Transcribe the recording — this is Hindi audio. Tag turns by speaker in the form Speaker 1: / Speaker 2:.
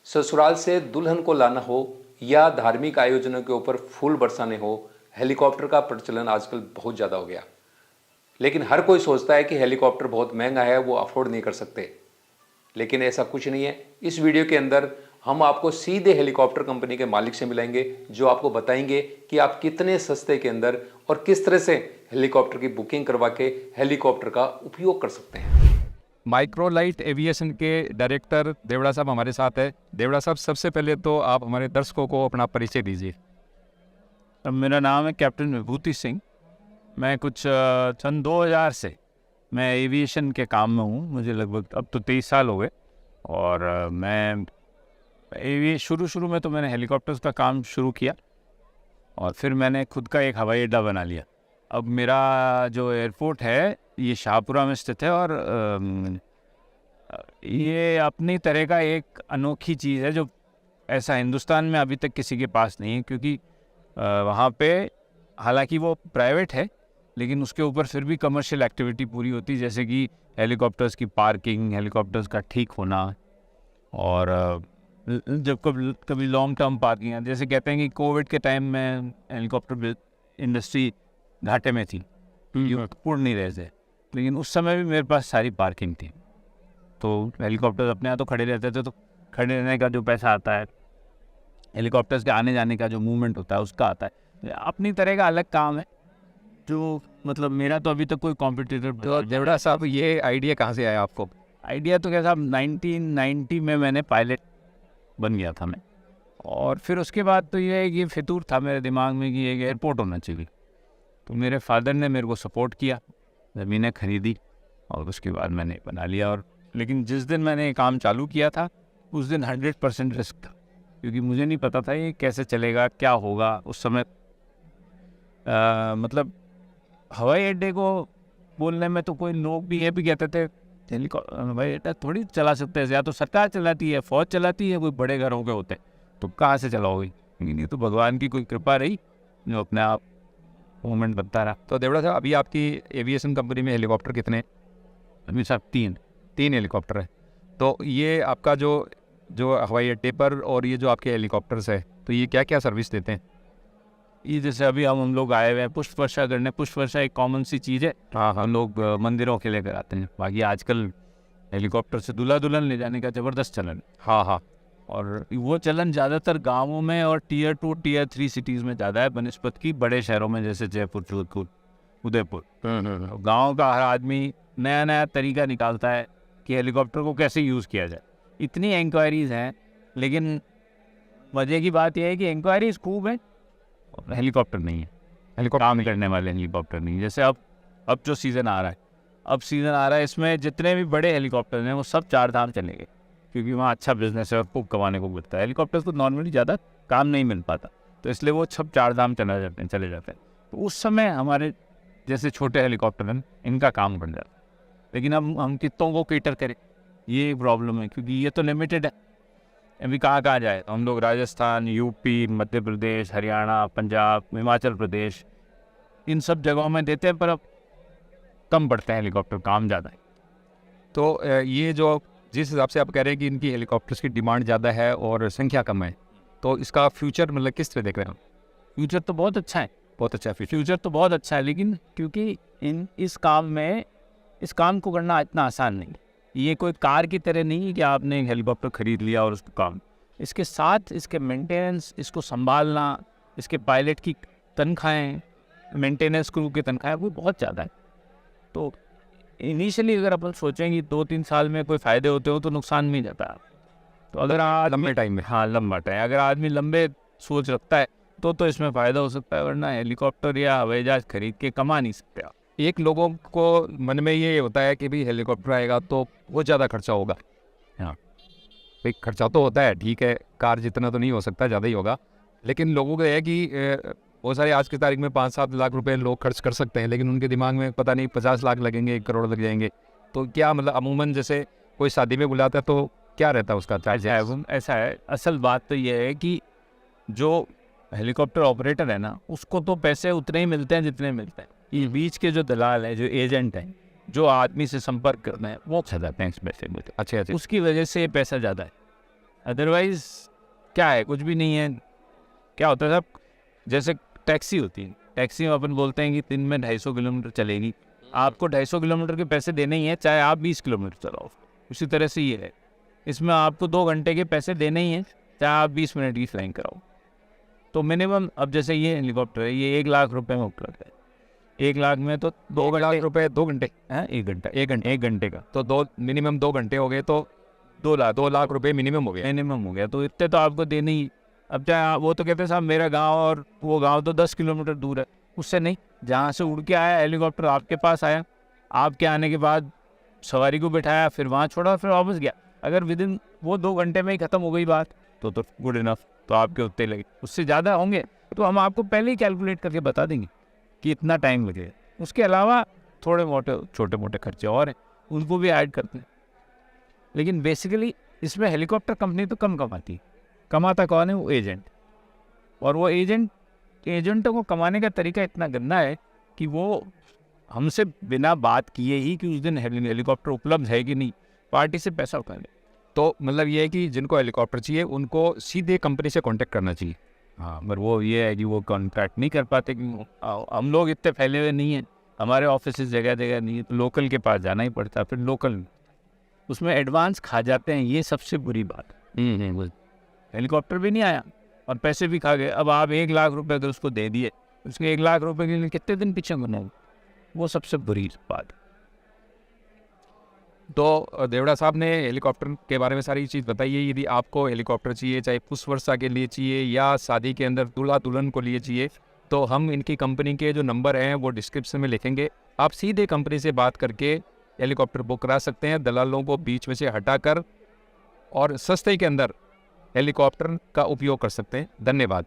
Speaker 1: ससुराल से दुल्हन को लाना हो या धार्मिक आयोजनों के ऊपर फूल बरसाने हो, हेलीकॉप्टर का प्रचलन आजकल बहुत ज़्यादा हो गया। लेकिन हर कोई सोचता है कि हेलीकॉप्टर बहुत महंगा है, वो अफोर्ड नहीं कर सकते। लेकिन ऐसा कुछ नहीं है। इस वीडियो के अंदर हम आपको सीधे हेलीकॉप्टर कंपनी के मालिक से मिलाएंगे, जो आपको बताएंगे कि आप कितने सस्ते के अंदर और किस तरह से हेलीकॉप्टर की बुकिंग करवा के हेलीकॉप्टर का उपयोग कर सकते हैं।
Speaker 2: माइक्रोलाइट एविएशन के डायरेक्टर देवड़ा साहब हमारे साथ है। देवड़ा साहब, सबसे पहले तो आप हमारे दर्शकों को अपना परिचय दीजिए।
Speaker 3: मेरा नाम है कैप्टन विभूति सिंह। मैं कुछ सन 2000 से मैं एविएशन के काम में हूँ। मुझे लगभग अब तो 23 साल हो गए। और मैं शुरू में तो मैंने हेलीकॉप्टर्स का काम शुरू किया और फिर मैंने खुद का एक हवाई अड्डा बना लिया। अब मेरा जो एयरपोर्ट है ये शाहपुरा में स्थित है और ये अपनी तरह का एक अनोखी चीज़ है जो ऐसा हिंदुस्तान में अभी तक किसी के पास नहीं है, क्योंकि वहाँ पे हालांकि वो प्राइवेट है लेकिन उसके ऊपर फिर भी कमर्शियल एक्टिविटी पूरी होती है, जैसे कि हेलीकॉप्टर्स की पार्किंग, हेलीकॉप्टर्स का ठीक होना और जब कभी लॉन्ग टर्म पार्किंग, जैसे कहते हैं कि कोविड के टाइम में हेलीकॉप्टर इंडस्ट्री घाटे में थी, उड़ नहीं रहे थे, लेकिन उस समय भी मेरे पास सारी पार्किंग थी। तो हेलीकॉप्टर अपने यहाँ तो खड़े रहते थे, तो खड़े रहने का जो पैसा आता है, हेलीकॉप्टर्स के आने जाने का जो मूवमेंट होता है उसका आता है। अपनी तरह का अलग काम है जो मतलब मेरा तो अभी तक कोई कॉम्पिटिटर।
Speaker 2: तो देवड़ा साहब, ये आइडिया कहाँ से आया आपको?
Speaker 3: आइडिया तो क्या साहब, 1990 में मैंने पायलट बन गया था मैं, और फिर उसके बाद तो ये फितूर था मेरे दिमाग में कि एक एयरपोर्ट होना चाहिए। तो मेरे फादर ने मेरे को सपोर्ट किया, ज़मीनें खरीदी और उसके बाद मैंने बना लिया। और लेकिन जिस दिन मैंने ये काम चालू किया था उस दिन 100% रिस्क था, क्योंकि मुझे नहीं पता था ये कैसे चलेगा, क्या होगा। उस समय मतलब हवाई अड्डे को बोलने में तो कोई लोग भी ये भी कहते थे हवाई अड्डा थोड़ी चला सकते हैं, या तो सरकार चलाती है, फौज चलाती है, कोई बड़े घरों के होते, तो कहाँ से चलाओगे। लेकिन ये तो भगवान की कोई कृपा रही जो अपने आप मूवमेंट बनता रहा।
Speaker 2: तो देवड़ा साहब, अभी आपकी एविएशन कंपनी में हेलीकॉप्टर कितने?
Speaker 3: अभी साहब तीन
Speaker 2: हेलीकॉप्टर है। तो ये आपका जो हवाई अड्डे पर और ये जो आपके हेलीकॉप्टर्स है, तो ये क्या क्या सर्विस देते हैं?
Speaker 3: ये जैसे अभी हम लोग आए हुए हैं पुष्प वर्षा करने। पुष्प वर्षा एक कॉमन सी चीज़ है,
Speaker 2: हाँ।
Speaker 3: हम लोग मंदिरों के लेकर आते हैं। बाकी आजकल हेलीकॉप्टर से दूल्हा दुल्हन ले जाने का ज़बरदस्त चलन।
Speaker 2: हाँ।
Speaker 3: और वो चलन ज़्यादातर गाँवों में और Tier 2 Tier 3 सिटीज़ में ज़्यादा है बनस्पत की बड़े शहरों में, जैसे जयपुर, जोधपुर, उदयपुर। गाँव का हर आदमी नया नया तरीका निकालता है कि हेलीकॉप्टर को कैसे यूज़ किया जाए। इतनी इंक्वायरीज़ हैं, लेकिन मज़े की बात यह है कि इंक्वायरीज़ खूब है, हेलीकॉप्टर नहीं है,
Speaker 2: हेलीकॉप्टर
Speaker 3: काम करने वाले हेलीकॉप्टर नहीं। जैसे अब जो सीज़न आ रहा है, इसमें जितने भी बड़े हेलीकॉप्टर हैं वो सब 4 धाम चलेंगे, क्योंकि वहाँ अच्छा बिजनेस है और खूब कमाने को मिलता है। हेलीकॉप्टर को नॉर्मली ज़्यादा काम नहीं मिल पाता, तो इसलिए वो सब 4 धाम चले जाते हैं। तो उस समय हमारे जैसे छोटे हेलीकॉप्टर हैं इनका काम बन जाता है। लेकिन अब हम कितनों को केटर करें, ये प्रॉब्लम है, क्योंकि ये तो लिमिटेड है। अभी कहाँ जाए, तो हम लोग राजस्थान, यूपी, मध्य प्रदेश, हरियाणा, पंजाब, हिमाचल प्रदेश, इन सब जगहों में देते हैं, पर अब कम पड़ते हैं हेलीकॉप्टर, काम ज़्यादा है।
Speaker 2: तो ये जो जिस हिसाब से आप कह रहे हैं कि इनकी हेलीकॉप्टर्स की डिमांड ज़्यादा है और संख्या कम है, तो इसका फ्यूचर मतलब किस तरह देख रहे हैं?
Speaker 3: फ्यूचर तो बहुत अच्छा है,
Speaker 2: बहुत अच्छा
Speaker 3: फ्यूचर तो बहुत अच्छा है, लेकिन क्योंकि इस काम को करना इतना आसान नहीं। ये कोई कार की तरह नहीं है कि आपने एक हेलीकॉप्टर ख़रीद लिया और उसको काम, इसके साथ इसके मेंटेनेंस, इसको संभालना, इसके पायलट की तनख्वाहें, मेंटेनेंस क्रू की तनख्वाहें, वो बहुत ज़्यादा है। तो इनिशियली अगर अपन सोचें कि 2-3 साल में कोई फ़ायदे होते हो तो नुकसान में जाता है। तो अगर
Speaker 2: लंबे टाइम में,
Speaker 3: हाँ लंबा टाइम, अगर आदमी लंबे सोच रखता है तो इसमें फ़ायदा हो सकता है, वरना हेलीकॉप्टर या हवाई जहाज़ खरीद के कमा नहीं सकते आप।
Speaker 2: एक लोगों को मन में ये होता है कि भाई हेलीकॉप्टर आएगा तो बहुत ज़्यादा खर्चा होगा।
Speaker 3: हाँ
Speaker 2: भाई, खर्चा तो होता है, ठीक है, कार जितना तो नहीं हो सकता, ज़्यादा ही होगा। लेकिन लोगों को है कि बहुत सारे आज की तारीख में 5-7 लाख रुपए लोग खर्च कर सकते हैं, लेकिन उनके दिमाग में पता नहीं 50 लाख लगेंगे, 1 करोड़ लग जाएंगे। तो क्या मतलब अमूमन जैसे कोई शादी में बुलाता है तो क्या रहता है उसका चार्ज?
Speaker 3: ऐसा है, असल बात तो ये है कि जो हेलीकॉप्टर ऑपरेटर है ना, उसको तो पैसे उतने ही मिलते हैं जितने मिलते हैं। ये बीच के जो दलाल है, जो एजेंट है, जो आदमी से संपर्क करना है, वो अच्छा जाते हैं इस पैसे में।
Speaker 2: अच्छा,
Speaker 3: उसकी वजह से पैसा ज़्यादा है। अदरवाइज क्या है, कुछ भी नहीं है। क्या होता है साहब, जैसे टैक्सी होती है, टैक्सी में अपन बोलते हैं कि दिन में 250 किलोमीटर चलेगी, आपको 250 किलोमीटर के पैसे देने ही हैं, चाहे आप 20 किलोमीटर चलाओ। उसी तरह से ये है, इसमें आपको 2 घंटे के पैसे देने ही हैं, चाहे आप 20 मिनट की फ्लाइंग कराओ। तो मिनिमम, अब जैसे ये हेलीकॉप्टर है, ये 1 लाख रुपए में उपलब्ध है। 1 लाख में तो
Speaker 2: 2 लाख रुपए 2 घंटे,
Speaker 3: हैं, 1 घंटे का
Speaker 2: तो मिनिमम 2 घंटे हो गए तो 2 लाख रुपए मिनिमम हो गए।
Speaker 3: मिनिमम हो गया, तो इतने तो आपको देने ही। अब चाहे वो तो कहते हैं साहब मेरा गांव और वो गांव तो 10 किलोमीटर दूर है, उससे नहीं, जहाँ से उड़ के आया हेलीकॉप्टर आपके पास आया, आपके आने के बाद सवारी को बिठाया, फिर वहाँ छोड़ा, फिर वापस गया, अगर विदिन वो 2 घंटे में ही ख़त्म हो गई बात तो गुड इनफ, तो आपके उतने लगे। उससे ज़्यादा होंगे तो हम आपको पहले ही कैलकुलेट करके बता देंगे कि इतना टाइम लगेगा। उसके अलावा थोड़े मोटे छोटे मोटे खर्चे और हैं, उनको भी ऐड करते हैं। लेकिन बेसिकली इसमें हेलीकॉप्टर कंपनी तो कम कमाती है, कमाता कौन है? वो एजेंट। और वो एजेंटों को कमाने का तरीका इतना गंदा है कि वो हमसे बिना बात किए ही कि उस दिन हेलीकॉप्टर उपलब्ध है कि नहीं, पार्टी से पैसा उठा ले।
Speaker 2: तो मतलब ये है कि जिनको हेलीकॉप्टर चाहिए उनको सीधे कंपनी से कांटेक्ट करना चाहिए।
Speaker 3: हाँ, मगर वो ये है कि वो कॉन्ट्रैक्ट नहीं कर पाते, कि हम लोग इतने फैले हुए नहीं हैं, हमारे ऑफिस जगह जगह नहीं है, तो लोकल के पास जाना ही पड़ता है। फिर लोकल उसमें एडवांस खा जाते हैं, ये सबसे बुरी बात। हेलीकॉप्टर भी नहीं आया और पैसे भी खा गए। अब आप 1 लाख रुपए अगर उसको दे दिए, उसके 1 लाख रुपए के लिए कितने दिन पीछे बनाए, वो सबसे बुरी बात।
Speaker 2: तो देवड़ा साहब ने हेलीकॉप्टर के बारे में सारी चीज़ बताई है। यदि आपको हेलीकॉप्टर चाहिए, चाहे पुष्प वर्षा के लिए चाहिए या शादी के अंदर दूल्हा दुल्हन को लिए चाहिए, तो हम इनकी कंपनी के जो नंबर हैं वो डिस्क्रिप्शन में लिखेंगे। आप सीधे कंपनी से बात करके हेलीकॉप्टर बुक करा सकते हैं, दलालों को बीच में से हटाकर, और सस्ते के अंदर हेलीकॉप्टर का उपयोग कर सकते हैं। धन्यवाद।